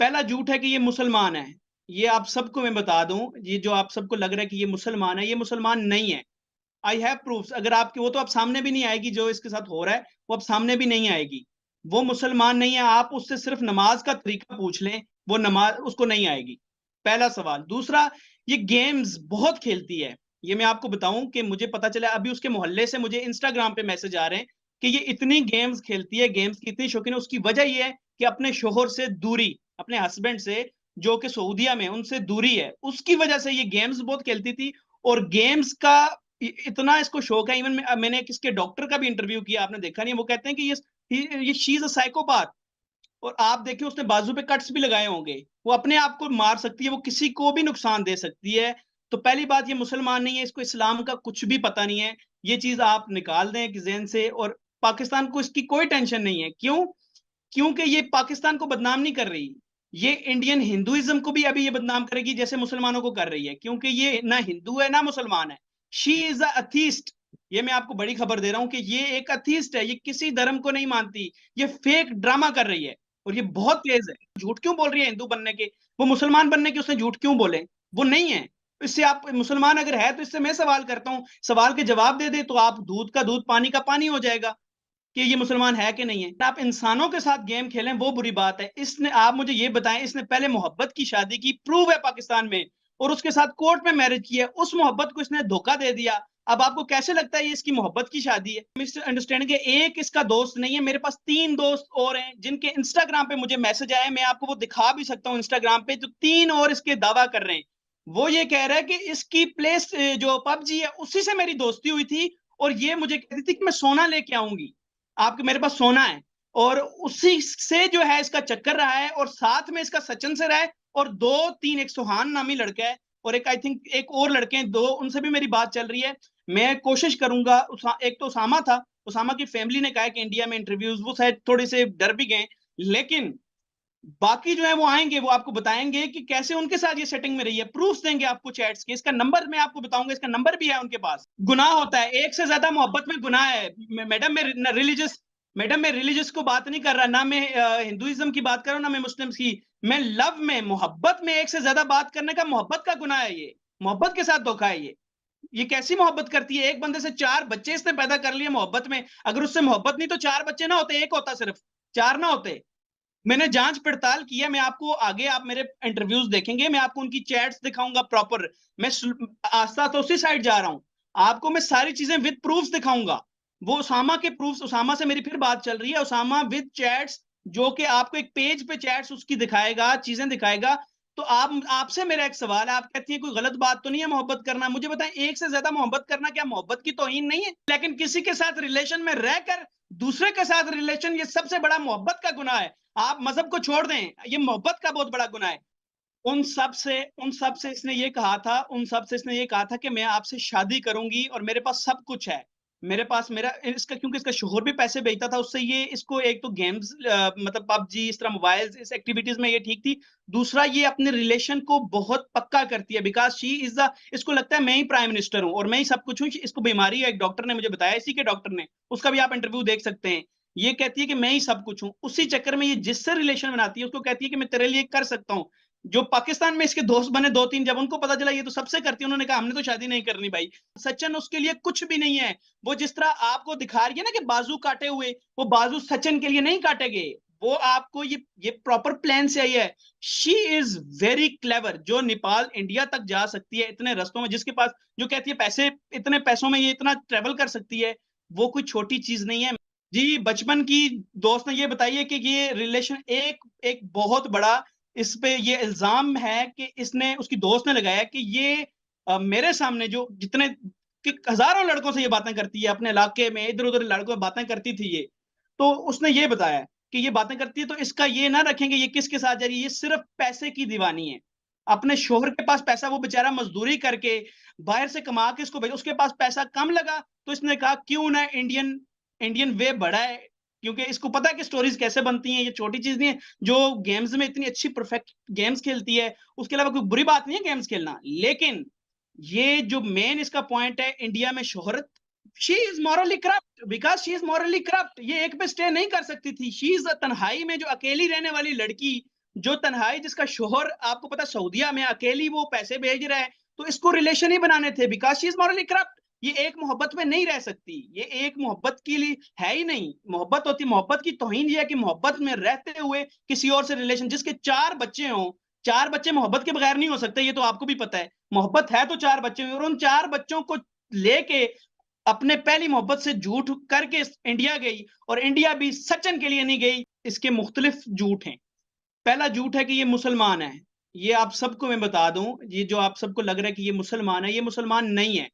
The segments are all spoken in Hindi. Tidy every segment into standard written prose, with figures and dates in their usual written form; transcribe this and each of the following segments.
पहला झूठ है कि ये मुसलमान है। ये आप सबको मैं बता दूं, ये जो आप सबको लग रहा है कि ये मुसलमान है, ये मुसलमान नहीं है। I have proofs. अगर आपके वो तो अब सामने भी नहीं आएगी, जो इसके साथ हो रहा है वो अब सामने भी नहीं आएगी। वो मुसलमान नहीं है। आप उससे सिर्फ नमाज का तरीका पूछ लें, वो नमाज उसको नहीं आएगी। पहला सवाल। दूसरा, ये गेम्स बहुत खेलती है। ये मैं आपको बताऊं कि मुझे पता चला अभी उसके मोहल्ले से मुझे इंस्टाग्राम पे मैसेज आ रहे हैं कि ये इतनी गेम्स खेलती है, गेम्स की इतनी शौकीन है। उसकी वजह ये है कि अपने शोहर से दूरी, अपने हस्बैंड से जो कि सऊदिया में, उनसे दूरी है, उसकी वजह से ये गेम्स बहुत खेलती थी। और गेम्स का इतना इसको शौक है। इवन मैंने किसके डॉक्टर का भी इंटरव्यू किया, आपने देखा नहीं, वो कहते हैं कि ये शी इज अ साइकोपाथ। और आप देखिए उसने बाजू पे कट्स भी लगाए होंगे। वो अपने आप को मार सकती है, वो किसी को भी नुकसान दे सकती है। तो पहली बात, ये मुसलमान नहीं है, इसको इस्लाम का कुछ भी पता नहीं है। ये चीज आप निकाल दें कि ज़हन से। और पाकिस्तान को इसकी कोई टेंशन नहीं है। क्यों? क्योंकि ये पाकिस्तान को बदनाम नहीं कर रही। ये इंडियन हिंदुइज्म को भी अभी ये बदनाम करेगी जैसे मुसलमानों को कर रही है, क्योंकि ये ना हिंदू है ना मुसलमान है। She is atheist. ये मैं आपको बड़ी खबर दे रहा हूं कि ये एक अथीस्ट है। ये किसी धर्म को नहीं मानती। ये फेक ड्रामा कर रही है और ये बहुत तेज है। झूठ क्यों बोल रही है हिंदू बनने के? वो मुसलमान बनने के उसने झूठ क्यों बोले? वो नहीं है। इससे आप मुसलमान अगर है तो इससे मैं सवाल करता हूं, सवाल के जवाब दे दे तो आप दूध का दूध पानी का पानी हो जाएगा कि ये मुसलमान है कि नहीं है। आप इंसानों के साथ गेम खेलें वो बुरी बात है। इसने, आप मुझे ये बताएं, इसने पहले मोहब्बत की शादी की, प्रूव है पाकिस्तान में, और उसके साथ कोर्ट में मैरिज की है। उस मोहब्बत को इसने धोखा दे दिया। अब आपको कैसे लगता है ये इसकी मोहब्बत की शादी है? मिस्टर अंडरस्टैंड के एक इसका दोस्त नहीं है, मेरे पास 3 दोस्त और हैं जिनके इंस्टाग्राम पे मुझे मैसेज आए। मैं आपको वो दिखा भी सकता हूँ इंस्टाग्राम पे, जो 3 और इसके दावा कर रहे हैं। वो ये कह रहा है कि इसकी प्लेस जो पबजी है उसी से मेरी दोस्ती हुई थी, और ये मुझे कहती थी कि मैं सोना लेके आऊंगी, आपके मेरे पास सोना है। और उसी से जो है इसका चक्कर रहा है, और साथ में इसका सचिन से रहा है। और 2-3, एक सुहान नामी लड़का है, और एक आई थिंक एक और लड़के हैं 2, उनसे भी मेरी बात चल रही है। मैं कोशिश करूंगा। एक तो उसामा था, उसामा की फैमिली ने कहा है कि इंडिया में इंटरव्यूज, वो शायद थोड़े से डर भी गए। लेकिन बाकी जो है वो आएंगे, वो आपको बताएंगे कि कैसे उनके साथ ये सेटिंग में रही है। प्रूफ्स देंगे आपको चैट्स के। इसका नंबर मैं आपको बताऊंगा, इसका नंबर भी है उनके पास। गुनाह होता है, एक से ज्यादा मोहब्बत में गुनाह है। मैडम मैं रिलीजियस, मैडम मैं रिलीजियस को बात नहीं कर रहा, ना मैं हिंदुइज्म की बात कर रहा हूँ, ना मैं मुस्लिम की। मैं लव में, मोहब्बत में एक से ज्यादा बात करने का मोहब्बत का गुनाह है ये। मोहब्बत के साथ धोखा है ये कैसी मोहब्बत करती है? एक बंदे से 4 बच्चे इसने पैदा कर लिए मोहब्बत में। अगर उससे मोहब्बत नहीं तो 4 बच्चे ना होते, एक होता सिर्फ, 4 ना होते। मैंने जांच पड़ताल की है। मैं आपको आगे, आप मेरे इंटरव्यूज देखेंगे, मैं आपको उनकी चैट्स दिखाऊंगा प्रॉपर। मैं आस्था तो उसी साइड जा रहा हूं। आपको मैं सारी चीजें विद प्रूफ्स दिखाऊंगा। वो उसामा के प्रूफ्स, उसामा से मेरी फिर बात चल रही है, उसामा विद चैट्स, जो कि आपको एक पेज पे चैट्स उसकी दिखाएगा, चीजें दिखाएगा। तो आप, आपसे मेरा एक सवाल है, आप कहती है कोई गलत बात तो नहीं है मोहब्बत करना? मुझे बताएं, एक से ज्यादा मोहब्बत करना क्या मोहब्बत की तौहीन नहीं है? लेकिन किसी के साथ रिलेशन में रहकर दूसरे के साथ रिलेशन, ये सबसे बड़ा मोहब्बत का गुनाह है। आप मजहब को छोड़ दें, ये मोहब्बत का बहुत बड़ा गुनाह है। उन सब से इसने ये कहा था, उन सब से इसने ये कहा था कि मैं आपसे शादी करूंगी और मेरे पास सब कुछ है। मेरे पास मेरा इसका, क्योंकि इसका शोहर भी पैसे भेजता था उससे, ये इसको एक तो गेम्स, मतलब पबजी, इस तरह मोबाइल, इस एक्टिविटीज में ये ठीक थी। दूसरा, ये अपने रिलेशन को बहुत पक्का करती है, बिकॉज शी इज द, इसको लगता है मैं ही प्राइम मिनिस्टर हूं और मैं ही सब कुछ हूं। इसको बीमारी है, एक डॉक्टर ने मुझे बताया, इसी के डॉक्टर ने, उसका भी आप इंटरव्यू देख सकते हैं। ये कहती है कि मैं ही सब कुछ हूं। उसी चक्कर में ये जिससे रिलेशन बनाती है उसको कहती है कि मैं तेरे लिए कर सकता हूं। जो पाकिस्तान में इसके दोस्त बने 2-3, जब उनको पता चला ये तो सबसे करती है, उन्होंने कहा हमने तो शादी नहीं करनी भाई। सचिन उसके लिए कुछ भी नहीं है। वो जिस तरह आपको दिखा रही है ना कि बाजू काटे हुए, वो बाजू सचिन के लिए नहीं काटे गए। वो आपको ये प्रॉपर प्लान से आई है। शी इज वेरी क्लेवर, जो नेपाल इंडिया तक जा सकती है इतने रस्तों में, जिसके पास, जो कहती है पैसे, इतने पैसों में ये इतना ट्रेवल कर सकती है, वो कोई छोटी चीज नहीं है। जी, बचपन की दोस्त ने ये बताइए कि ये रिलेशन, एक एक बहुत बड़ा इस पे ये इल्जाम है कि इसने, उसकी दोस्त ने लगाया कि ये मेरे सामने जो जितने कि हजारों लड़कों से ये बातें करती है, अपने इलाके में इधर उधर लड़कों से बातें करती थी ये। तो उसने ये बताया कि ये बातें करती है, तो इसका ये ना रखेंगे ये किसके साथ जा रही है, ये सिर्फ पैसे की दीवानी है। अपने शोहर के पास पैसा, वो बेचारा मजदूरी करके बाहर से कमा के इसको भेज, उसके पास पैसा कम लगा तो इसने कहा क्यों ना इंडियन इंडियन वे बड़ा है, क्योंकि इसको पता है कि स्टोरीज कैसे बनती हैं। ये छोटी चीज नहीं है। जो गेम्स में इतनी अच्छी परफेक्ट गेम्स खेलती है, उसके अलावा कोई बुरी बात नहीं है गेम्स खेलना। लेकिन ये जो मेन इसका पॉइंट है, इंडिया में शोहरत, she is morally corrupt, because she is morally corrupt. ये एक पे स्टे नहीं कर सकती थी। शी इज तन्हाई में जो अकेली रहने वाली लड़की, जो तन्हाई जिसका शोहर आपको पता सऊदिया में अकेली वो पैसे भेज रहा है, तो इसको रिलेशन ही बनाने थे because she is morally corrupt. ये एक मोहब्बत में नहीं रह सकती, ये एक मोहब्बत के लिए है ही नहीं। मोहब्बत होती मोहब्बत की तौहीन ये है कि मोहब्बत में रहते हुए किसी और से रिलेशन जिसके 4 बच्चे हों, 4 बच्चे मोहब्बत के बगैर नहीं हो सकते, ये तो आपको भी पता है। मोहब्बत है तो 4 बच्चे हों और उन 4 बच्चों को लेके अपने पहली मोहब्बत से झूठ करके इंडिया गई और इंडिया भी सचिन के लिए नहीं गई। इसके मुख्तलिफ झूठ हैं। पहला झूठ है कि ये मुसलमान है। ये आप सबको मैं बता दूं, ये जो आप सबको लग रहा है कि ये मुसलमान है, ये मुसलमान नहीं है।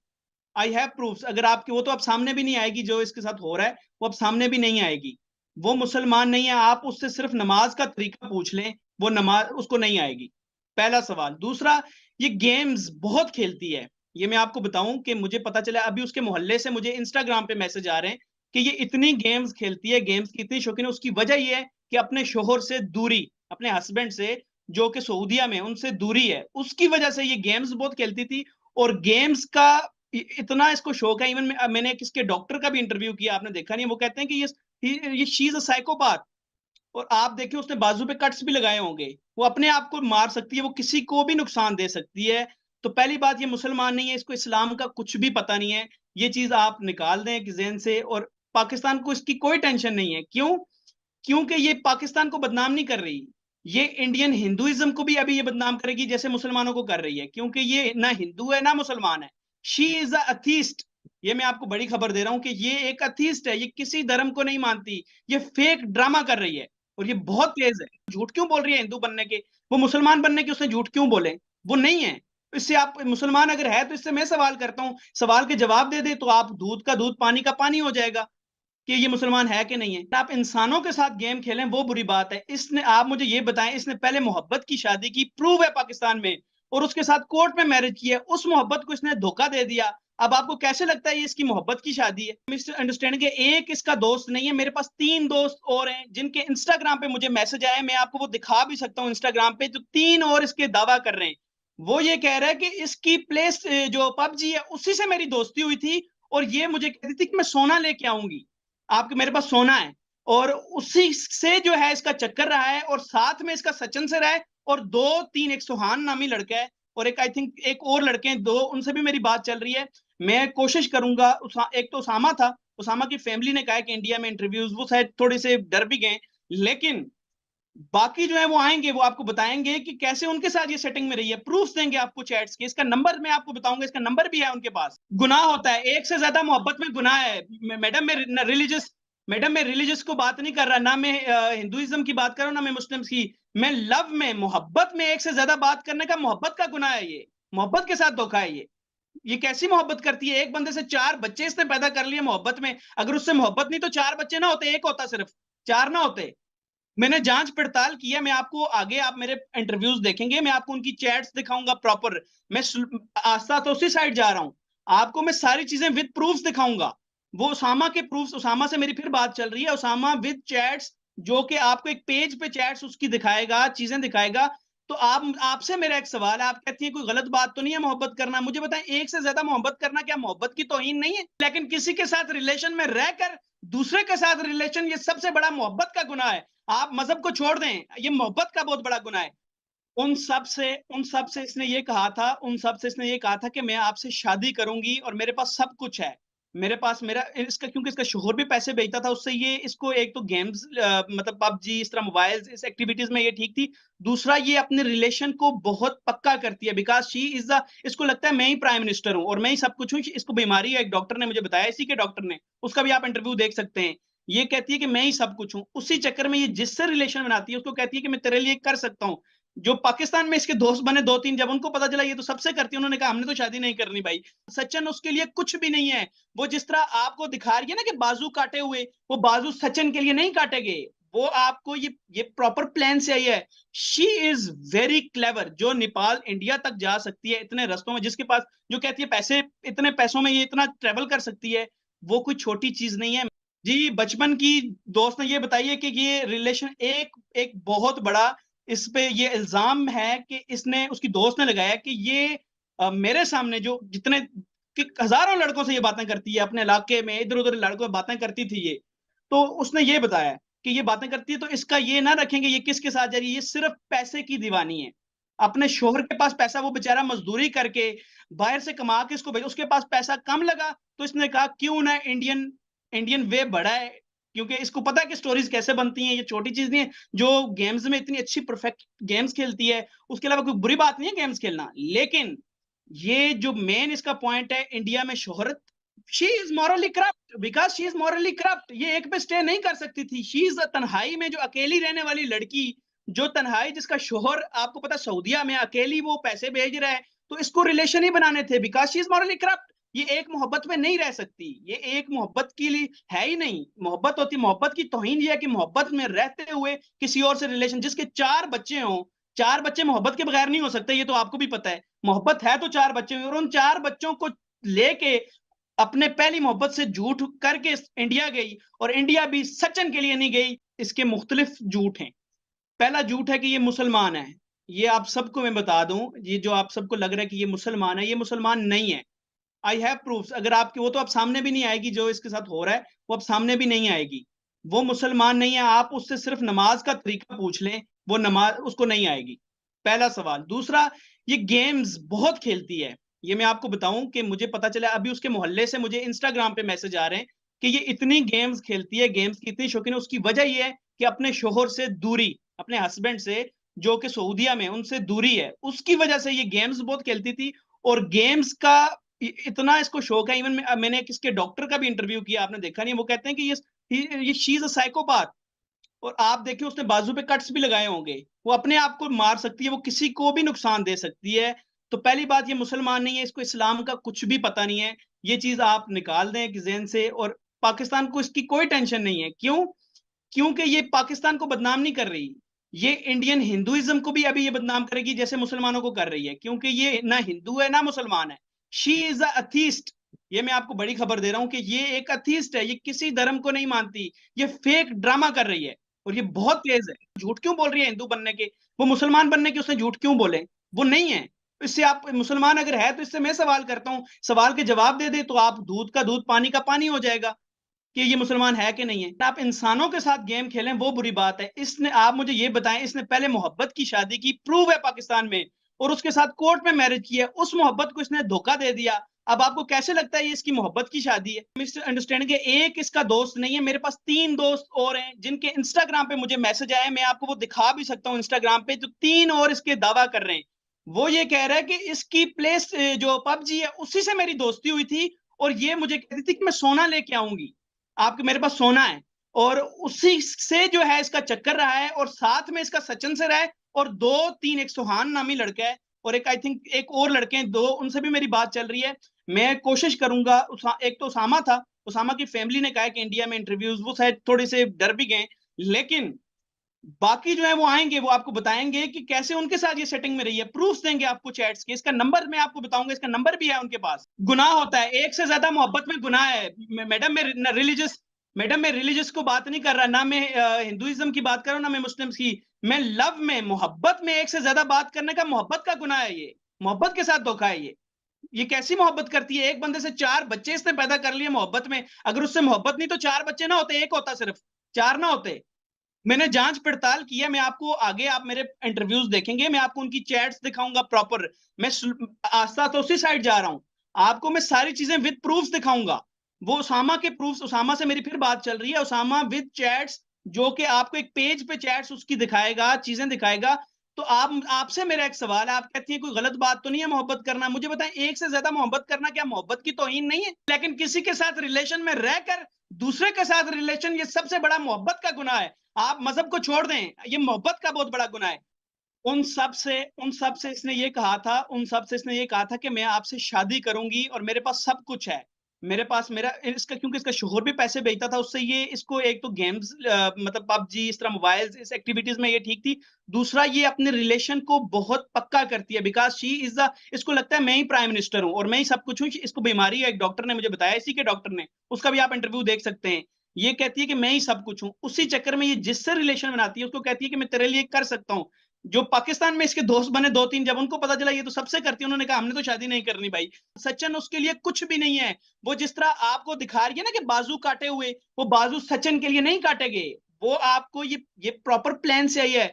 I have proofs. अगर आपके वो तो अब सामने भी नहीं आएगी, जो इसके साथ हो रहा है वो अब सामने भी नहीं आएगी। वो मुसलमान नहीं है। आप उससे सिर्फ नमाज का तरीका पूछ लें, वो नमाज उसको नहीं आएगी। पहला सवाल। दूसरा, ये गेम्स बहुत खेलती है। ये मैं आपको बताऊं कि मुझे पता चला अभी उसके मोहल्ले से मुझे इंस्टाग्राम पे मैसेज आ रहे हैं कि ये इतनी गेम्स खेलती है, गेम्स की इतनी शौकीन है। उसकी वजह ये है कि अपने शोहर से दूरी, अपने हस्बैंड से जो कि सऊदिया में उनसे दूरी है, उसकी वजह से ये गेम्स बहुत खेलती थी। और गेम्स का इतना इसको शौक है। इवन मैंने किसके डॉक्टर का भी इंटरव्यू किया, आपने देखा नहीं। वो कहते हैं कि ये शी इज अ साइकोपाथ। और आप देखिए उसने बाजू पे कट्स भी लगाए होंगे। वो अपने आप को मार सकती है, वो किसी को भी नुकसान दे सकती है। तो पहली बात, ये मुसलमान नहीं है, इसको इस्लाम का कुछ भी पता नहीं है। ये चीज आप निकाल दें ज़हन से। और पाकिस्तान को इसकी कोई टेंशन नहीं है। क्यों? क्योंकि ये पाकिस्तान को बदनाम नहीं कर रही। ये इंडियन हिंदुइज्म को भी अभी ये बदनाम करेगी जैसे मुसलमानों को कर रही है, क्योंकि ये ना हिंदू है ना मुसलमान है। She is atheist. ये मैं आपको बड़ी खबर दे रहा हूं कि ये एक अथीस्ट है। ये किसी धर्म को नहीं मानती। ये फेक ड्रामा कर रही है और ये बहुत तेज है। झूठ क्यों बोल रही है हिंदू बनने के? वो मुसलमान बनने के उसने झूठ क्यों बोले? वो नहीं है। इससे आप मुसलमान अगर है तो इससे मैं सवाल करता हूं, सवाल के जवाब दे दे तो आप दूध का दूध पानी का पानी हो जाएगा कि ये मुसलमान है कि नहीं है। आप इंसानों के साथ गेम खेलें वो बुरी बात है। इसने, आप मुझे ये बताएं, इसने पहले मोहब्बत की शादी की, प्रूव है पाकिस्तान में, और उसके साथ कोर्ट में मैरिज किया। उस मोहब्बत को इसने धोखा दे दिया। अब आपको कैसे लगता है ये इसकी मोहब्बत की शादी है? मिस्टर अंडरस्टैंड के एक इसका दोस्त नहीं है, मेरे पास 3 दोस्त और हैं जिनके इंस्टाग्राम पे मुझे मैसेज आए। मैं आपको वो दिखा भी सकता हूँ इंस्टाग्राम पे, जो 3 और इसके दावा कर रहे हैं। वो ये कह रहा है कि इसकी प्लेस जो पबजी है उसी से मेरी दोस्ती हुई थी और ये मुझे कहती थी कि मैं सोना लेके आऊंगी, आपके मेरे पास सोना है, और उसी से जो है इसका चक्कर रहा है। और साथ में इसका सचिन से रहा है और 2-3, एक सुहान नामी लड़का है और एक आई थिंक एक और लड़के हैं 2, उनसे भी मेरी बात चल रही है। मैं कोशिश करूंगा। एक तो उसामा था, उसामा की फैमिली ने कहा कि इंडिया में इंटरव्यूज, वो शायद थोड़े से डर भी गए, लेकिन बाकी जो है वो आएंगे, वो आपको बताएंगे कि कैसे उनके साथ ये सेटिंग में रही है। प्रूफ देंगे आपको चैट्स के। इसका नंबर मैं आपको बताऊंगा, इसका नंबर भी है उनके पास। गुनाह होता है, एक से ज्यादा मोहब्बत में गुनाह है। मैडम मैं रिलीजियस को बात नहीं कर रहा, ना मैं हिंदुइज्म की बात कर रहा हूँ, ना मैं मुस्लिम की। मैं लव में, मोहब्बत में एक से ज्यादा बात करने का, मोहब्बत का गुनाह है ये। मोहब्बत के साथ धोखा है ये कैसी मोहब्बत करती है? एक बंदे से 4 बच्चे इसने पैदा कर लिए मोहब्बत में। अगर उससे मोहब्बत नहीं तो 4 बच्चे ना होते, एक होता, सिर्फ 4 ना होते। मैंने जांच पड़ताल की है। मैं आपको आगे, आप मेरे इंटरव्यूज देखेंगे, मैं आपको उनकी चैट्स दिखाऊंगा प्रॉपर। मैं आस्था तो उसी साइड जा रहा हूं। आपको मैं सारी चीजें विद प्रूफ्स दिखाऊंगा। वो उसामा के प्रूफ्स, उसामा से मेरी फिर बात चल रही है, उसामा विद चैट्स, जो कि आपको एक पेज पे चैट्स उसकी दिखाएगा, चीजें दिखाएगा। तो आप, आपसे मेरा एक सवाल है, आप कहती हैं कोई गलत बात तो नहीं है मोहब्बत करना? मुझे बताएं, एक से ज्यादा मोहब्बत करना क्या मोहब्बत की तौहीन नहीं है? लेकिन किसी के साथ रिलेशन में रहकर दूसरे के साथ रिलेशन, ये सबसे बड़ा मोहब्बत का गुनाह है। आप मजहब को छोड़ दें, ये मोहब्बत का बहुत बड़ा गुनाह है। उन सब से इसने ये कहा था, उन सब से इसने ये कहा था कि मैं आपसे शादी करूंगी और मेरे पास सब कुछ है। मेरे पास मेरा इसका, क्योंकि इसका शोहर भी पैसे भेजता था उससे, ये इसको एक तो गेम्स मतलब पबजी, इस तरह मोबाइल, इस एक्टिविटीज में ये ठीक थी। दूसरा, ये अपने रिलेशन को बहुत पक्का करती है बिकॉज शी इज द, इसको लगता है मैं ही प्राइम मिनिस्टर हूँ और मैं ही सब कुछ हूँ। इसको बीमारी है, एक डॉक्टर ने मुझे बताया, इसी के डॉक्टर ने, उसका भी आप इंटरव्यू देख सकते हैं। ये कहती है कि मैं ही सब कुछ हूँ। उसी चक्कर में ये जिससे रिलेशन बनाती है उसको कहती है कि मैं तेरे लिए कर सकता हूँ। जो पाकिस्तान में इसके दोस्त बने 2-3, जब उनको पता चला ये तो सबसे करती है, उन्होंने कहा हमने तो शादी नहीं करनी भाई। सचिन उसके लिए कुछ भी नहीं है। वो जिस तरह आपको दिखा रही है ना कि बाजू काटे हुए, वो बाजू सचिन के लिए नहीं काटे गए। वो आपको ये प्रॉपर प्लान से आई है। शी इज वेरी क्लेवर, जो नेपाल इंडिया तक जा सकती है इतने रस्तों में, जिसके पास, जो कहती है पैसे, इतने पैसों में ये इतना ट्रेवल कर सकती है, वो कोई छोटी चीज नहीं है। जी, बचपन की दोस्त ने ये बताई है कि ये रिलेशन एक एक बहुत बड़ा, इस पे ये इल्जाम है कि इसने, उसकी दोस्त ने लगाया कि ये मेरे सामने जो जितने कि हजारों लड़कों से ये बातें करती है अपने इलाके में, इधर उधर लड़कों से बातें करती थी ये। तो उसने ये बताया कि ये बातें करती है, तो इसका ये ना रखेंगे ये किसके साथ जा रही है, ये सिर्फ पैसे की दीवानी है। अपने शोहर के पास पैसा, वो बेचारा मजदूरी करके बाहर से कमा के इसको भेज, उसके पास पैसा कम लगा तो इसने कहा क्यों ना इंडियन इंडियन वे बड़ा है, क्योंकि इसको पता है कि स्टोरीज कैसे बनती हैं, ये छोटी चीज नहीं है। जो गेम्स में इतनी अच्छी परफेक्ट गेम्स खेलती है, उसके अलावा कोई बुरी बात नहीं है गेम्स खेलना, लेकिन ये जो मेन इसका पॉइंट है इंडिया में शोहरत, she is morally corrupt, because she is morally corrupt. ये एक पे स्टे नहीं कर सकती थी। शी इज तन्हाई में जो अकेली रहने वाली लड़की, जो तन्हाई, जिसका शोहर आपको पता सऊदिया में अकेली वो पैसे भेज रहा है, तो इसको रिलेशन ही बनाने थे, because she is morally corrupt. ये एक मोहब्बत में नहीं रह सकती, ये एक मोहब्बत के लिए है ही नहीं। मोहब्बत होती, मोहब्बत की तौहीन ये है कि मोहब्बत में रहते हुए किसी और से रिलेशन, जिसके 4 बच्चे हों, 4 बच्चे मोहब्बत के बगैर नहीं हो सकते, ये तो आपको भी पता है। मोहब्बत है तो 4 बच्चे हुए, और उन 4 बच्चों को लेके अपने पहली मोहब्बत से झूठ करके इंडिया गई, और इंडिया भी सचिन के लिए नहीं गई। इसके मुख्तलिफ झूठ हैं। पहला झूठ है कि ये मुसलमान है। ये आप सबको मैं बता दूं, ये जो आप सबको लग रहा है कि ये मुसलमान है, ये मुसलमान नहीं है। I have proofs. अगर आपके, वो तो अब सामने भी नहीं आएगी, जो इसके साथ हो रहा है वो अब सामने भी नहीं आएगी। वो मुसलमान नहीं है, आप उससे सिर्फ नमाज का तरीका पूछ लें, वो नमाज उसको नहीं आएगी। पहला सवाल। दूसरा, ये गेम्स बहुत खेलती है। ये मैं आपको बताऊं कि मुझे पता चला अभी, उसके मोहल्ले से मुझे इंस्टाग्राम पे मैसेज आ रहे हैं कि ये इतनी गेम्स खेलती है, गेम्स की इतनी शौकीन है। उसकी वजह ये है कि अपने शोहर से दूरी, अपने हस्बैंड से जो कि सऊदिया में, उनसे दूरी है, उसकी वजह से ये गेम्स बहुत खेलती थी। और गेम्स का इतना इसको शौक है। इवन मैंने किसके डॉक्टर का भी इंटरव्यू किया, आपने देखा नहीं, वो कहते हैं कि ये शी इज अ साइकोपाथ। और आप देखिए उसने बाजू पे कट्स भी लगाए होंगे, वो अपने आप को मार सकती है, वो किसी को भी नुकसान दे सकती है। तो पहली बात, ये मुसलमान नहीं है, इसको इस्लाम का कुछ भी पता नहीं है। ये चीज आप निकाल दें कि ज़हन से। और पाकिस्तान को इसकी कोई टेंशन नहीं है। क्यों? क्योंकि ये पाकिस्तान को बदनाम नहीं कर रही, ये इंडियन हिंदुइज्म को भी अभी ये बदनाम करेगी जैसे मुसलमानों को कर रही है, क्योंकि ये ना हिंदू है ना मुसलमान है। She is atheist. ये मैं आपको बड़ी खबर दे रहा हूं कि ये एक अथीस्ट है, ये किसी धर्म को नहीं मानती, ये फेक ड्रामा कर रही है, और ये बहुत तेज है। झूठ क्यों बोल रही है हिंदू बनने के, वो मुसलमान बनने के उसने झूठ क्यों बोले? वो नहीं है। इससे आप, मुसलमान अगर है तो इससे मैं सवाल करता हूं, सवाल के जवाब दे दे तो आप दूध का दूध पानी का पानी हो जाएगा कि ये मुसलमान है कि नहीं है। आप इंसानों के साथ गेम खेलें वो बुरी बात है। इसने, आप मुझे ये बताएं, इसने पहले मोहब्बत की शादी की, प्रूव है पाकिस्तान में, और उसके साथ कोर्ट में मैरिज किया, उस मोहब्बत को इसने धोखा दे दिया। अब आपको कैसे लगता है ये इसकी मोहब्बत की शादी है? मिस्टर अंडरस्टैंडिंग के एक इसका दोस्त नहीं है, मेरे पास 3 दोस्त और हैं जिनके इंस्टाग्राम पे मुझे मैसेज आए, मैं आपको वो दिखा भी सकता हूँ इंस्टाग्राम पे, जो 3 और इसके दावा कर रहे हैं। वो ये कह रहा है कि इसकी प्लेस जो पबजी है उसी से मेरी दोस्ती हुई थी, और ये मुझे कहती थी कि मैं सोना लेके आऊंगी, आपके मेरे पास सोना है, और उसी से जो है इसका चक्कर रहा है, और साथ में इसका सचिन से रहा है, और 2-3, एक सुहान नामी लड़का है, और एक आई थिंक एक और लड़के हैं 2, उनसे भी मेरी बात चल रही है। मैं कोशिश करूंगा। एक तो उसामा था, उसामा की फैमिली ने कहा कि इंडिया में इंटरव्यूज, वो शायद थोड़े से डर भी गए, लेकिन बाकी जो है वो आएंगे, वो आपको बताएंगे कि कैसे उनके साथ ये सेटिंग में रही है। प्रूफ देंगे आपको चैट्स के, इसका नंबर मैं आपको बताऊंगा, इसका नंबर भी है उनके पास। गुनाह होता है, एक से ज्यादा मोहब्बत में गुनाह है। मैडम मैं रिलीजियस को बात नहीं कर रहा, ना मैं हिंदुइज्म की बात कर रहा हूँ, ना मैं मुस्लिम की। मैं लव में, मोहब्बत में एक से ज्यादा बात करने का, मोहब्बत का गुनाह है ये, मोहब्बत के साथ धोखा है ये कैसी मोहब्बत करती है? एक बंदे से 4 बच्चे इसने पैदा कर लिए मोहब्बत में। अगर उससे मोहब्बत नहीं तो 4 बच्चे ना होते, एक होता, सिर्फ 4 ना होते। मैंने जांच पड़ताल की है, मैं आपको आगे, आप मेरे इंटरव्यूज देखेंगे, मैं आपको उनकी चैट्स दिखाऊंगा प्रॉपर। मैं आस्था तो उसी साइड जा रहा हूं, आपको मैं सारी चीजें विद प्रूफ्स दिखाऊंगा। वो उसामा के प्रूफ्स, उसामा से मेरी फिर बात चल रही है, उसामा विद चैट्स, जो कि आपको एक पेज पे चैट्स उसकी दिखाएगा, चीजें दिखाएगा। तो आप, आपसे मेरा एक सवाल है, आप कहती हैं कोई गलत बात तो नहीं है मोहब्बत करना? मुझे बताएं, एक से ज्यादा मोहब्बत करना क्या मोहब्बत की तौहीन नहीं है? लेकिन किसी के साथ रिलेशन में रहकर दूसरे के साथ रिलेशन, ये सबसे बड़ा मोहब्बत का गुनाह है। आप मजहब को छोड़ दें, ये मोहब्बत का बहुत बड़ा गुनाह है। उन सब से इसने ये कहा था, उन सब से इसने ये कहा था कि मैं आपसे शादी करूंगी और मेरे पास सब कुछ है, मेरे पास मेरा इसका, क्योंकि इसका शोहर भी पैसे भेजता था उससे, ये इसको एक तो गेम्स, मतलब पबजी, इस तरह मोबाइल, इस एक्टिविटीज में ये ठीक थी। दूसरा, ये अपने रिलेशन को बहुत पक्का करती है, बिकॉज शी इज द, इसको लगता है मैं ही प्राइम मिनिस्टर हूँ और मैं ही सब कुछ हूँ। इसको बीमारी है, एक डॉक्टर ने मुझे बताया, इसी के डॉक्टर ने, उसका भी आप इंटरव्यू देख सकते हैं। ये कहती है कि मैं ही सब कुछ हूँ, उसी चक्कर में ये जिससे रिलेशन बनाती है उसको कहती है कि मैं तेरे लिए कर सकता हूँ। जो पाकिस्तान में इसके दोस्त बने 2-3, जब उनको पता चला ये तो सबसे करती है, उन्होंने कहा हमने तो शादी नहीं करनी भाई। सचिन उसके लिए कुछ भी नहीं है। वो जिस तरह आपको दिखा रही है ना कि बाजू काटे हुए, वो बाजू सचिन के लिए नहीं काटे गए। वो आपको ये प्रॉपर प्लान से आई है।